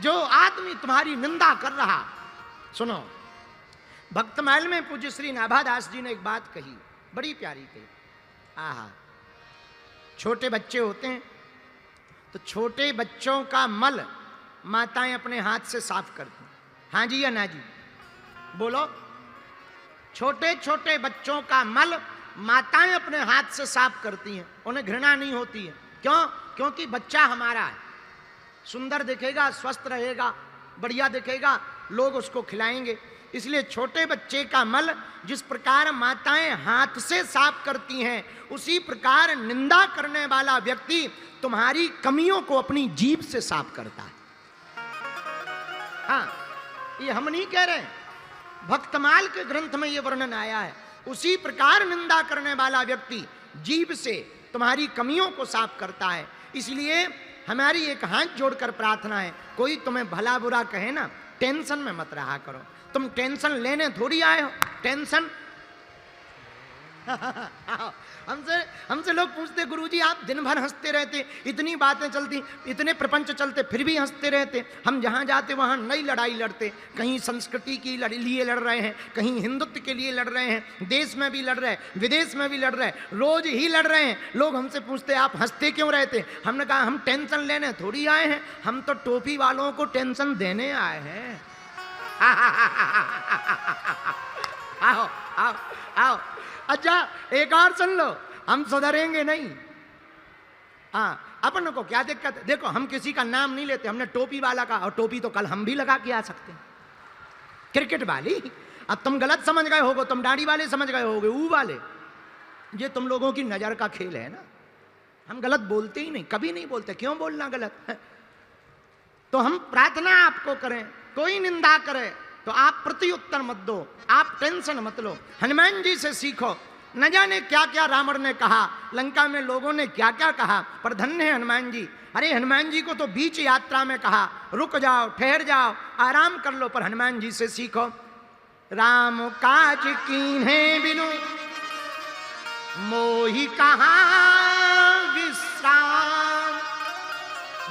जो आदमी तुम्हारी निंदा कर रहा। सुनो, भक्तमाल में पूज्य श्री नाभादास जी ने एक बात कही, बड़ी प्यारी कही। आहा, छोटे बच्चे होते हैं तो छोटे बच्चों का मल माताएं अपने हाथ से साफ करती हैं। हाँ जी या ना जी? बोलो। छोटे छोटे बच्चों का मल माताएं अपने हाथ से साफ करती हैं, उन्हें घृणा नहीं होती है। क्यों? क्योंकि बच्चा हमारा है, सुंदर दिखेगा, स्वस्थ रहेगा, बढ़िया दिखेगा, लोग उसको खिलाएंगे। इसलिए छोटे बच्चे का मल जिस प्रकार माताएं हाथ से साफ करती हैं, उसी प्रकार निंदा करने वाला व्यक्ति तुम्हारी कमियों को अपनी जीभ से साफ करता है। हाँ, ये हम नहीं कह रहे, भक्तमाल के ग्रंथ में ये वर्णन आया है। उसी प्रकार निंदा करने वाला व्यक्ति जीभ से तुम्हारी कमियों को साफ करता है। इसलिए हमारी एक हाथ जोड़कर प्रार्थना है, कोई तुम्हें भला बुरा कहे ना, टेंशन में मत रहा करो। तुम टेंशन लेने थोड़ी आए हो, टेंशन हमसे लोग पूछते, गुरुजी आप दिन भर हंसते रहते, इतनी बातें चलती, इतने प्रपंच चलते, फिर भी हंसते रहते। हम जहाँ जाते वहाँ नई लड़ाई लड़ते, कहीं संस्कृति के लिए लड़ रहे हैं, कहीं हिंदुत्व के लिए लड़ रहे हैं, देश में भी लड़ रहे हैं, विदेश में भी लड़ रहे हैं, रोज ही लड़ रहे हैं। लोग हमसे पूछते आप हंसते क्यों रहते? हमने कहा हम टेंशन लेने थोड़ी आए हैं, हम तो टोपी वालों को टेंशन देने आए हैं। आओ आओ आओ। अच्छा, एक और सुन लो, हम सुधरेंगे नहीं। हाँ, अपन को क्या दिक्कत है? देखो, हम किसी का नाम नहीं लेते, हमने टोपी वाला का, और टोपी तो कल हम भी लगा के आ सकते हैं, क्रिकेट वाली। अब तुम गलत समझ गए होगे, तुम दाढ़ी वाले समझ गए होगे, ऊ वाले। ये तुम लोगों की नजर का खेल है ना, हम गलत बोलते ही नहीं, कभी नहीं बोलते। क्यों बोलना गलत? तो हम प्रार्थना आपको करें, कोई निंदा करे तो आप प्रति उत्तर मत दो, आप टेंशन मत लो। हनुमान जी से सीखो, न जाने क्या क्या रावण ने कहा, लंका में लोगों ने क्या क्या कहा, पर धन्य है हनुमान जी। अरे हनुमान जी को तो बीच यात्रा में कहा रुक जाओ, ठहर जाओ, आराम कर लो, पर हनुमान जी से सीखो। राम काज कीन्हे बिनु मोहि कहाँ विश्राम।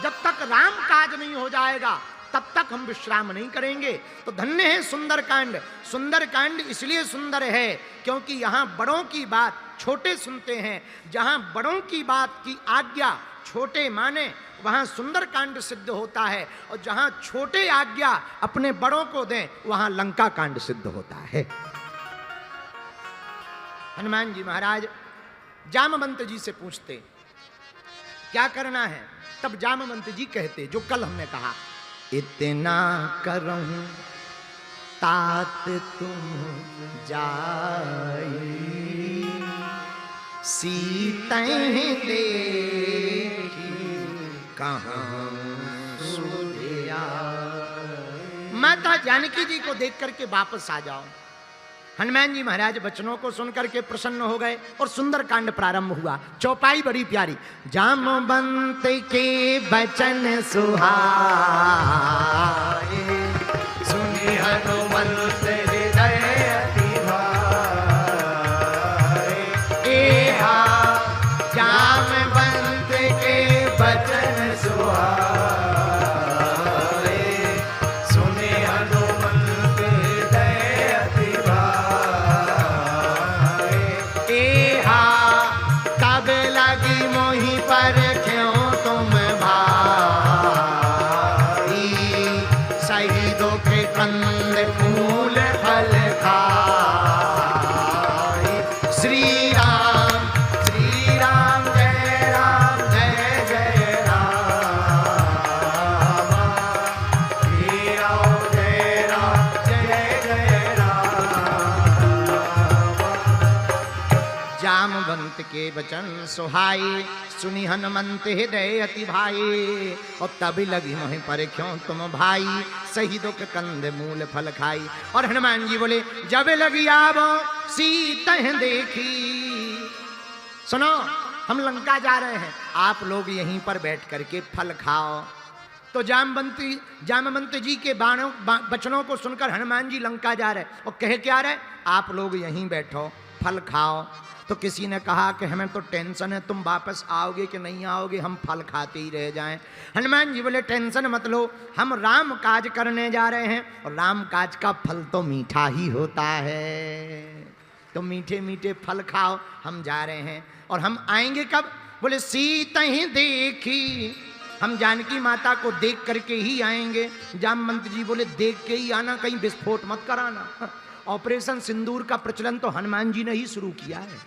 जब तक राम काज नहीं हो जाएगा तब तक हम विश्राम नहीं करेंगे। तो धन्य है सुंदरकांड। सुंदरकांड इसलिए सुंदर है क्योंकि यहाँ बड़ों की बात छोटे सुनते हैं। जहाँ बड़ों की बात की आज्ञा छोटे माने, वहाँ सुंदरकांड सिद्ध होता है, और जहाँ छोटे आज्ञा अपने बड़ों को दें, वहाँ लंका कांड सिद्ध होता है। हनुमान जी महाराज जामवंत जी से पूछते क्या करना है, तब जामवंत जी कहते जो कल हमने कहा, इतना करूं तात तुम जाई, सीतें देखी कहाँ सूर्या। माता जानकी जी को देख करके वापस आ जाओ। हनुमान जी महाराज वचनों को सुनकर के प्रसन्न हो गए और सुंदरकांड प्रारंभ हुआ। चौपाई बड़ी प्यारी। जामवंत के वचन सुहाए, सुनि हनुमंत हृदय अति भाए। एहा जामवंत के वचन सुहाए, सुनि हनुमंत हृदय अति भाए। एहा तब लगी मोहि पर क्यों तुम भाई, शहीदों के कंद फूल फल खाई। श्री राम जय राम जय जय राम, श्री राम जय जय राम। जामवंत के वचन सुहाई, सुनि हनुमंत हृदय अति भाई। और तभी लगी मोहि पर क्यों तुम भाई, शहीदों के कंद मूल फल खाई। और हनुमान जी बोले जब लगी आवो सीतें देखी। सुनो, हम लंका जा रहे हैं, आप लोग यहीं पर बैठ करके फल खाओ। तो जामवंत जी के वचनों को सुनकर हनुमान जी लंका जा रहे और कहे क्या रहे, आप लोग यहीं बैठो फल खाओ। तो किसी ने कहा कि हमें तो टेंशन है, तुम वापस आओगे कि नहीं आओगे, हम फल खाते ही रह जाएं। हनुमान जी बोले टेंशन मत लो, हम राम काज करने जा रहे हैं और राम काज का फल तो मीठा ही होता है, तो मीठे मीठे फल खाओ, हम जा रहे हैं। और हम आएंगे कब? बोले सीता ही देखी, हम जानकी माता को देख करके ही आएंगे। जामवंत जी बोले देख के ही आना, कहीं विस्फोट मत कराना। ऑपरेशन सिंदूर का प्रचलन तो हनुमान जी ने ही शुरू किया है।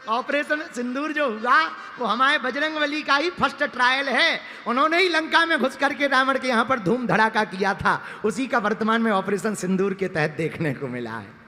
ऑपरेशन सिंदूर जो हुआ वो हमारे बजरंगबली का ही फर्स्ट ट्रायल है। उन्होंने ही लंका में घुस करके रावण के यहाँ पर धूम धड़ाका किया था, उसी का वर्तमान में ऑपरेशन सिंदूर के तहत देखने को मिला है।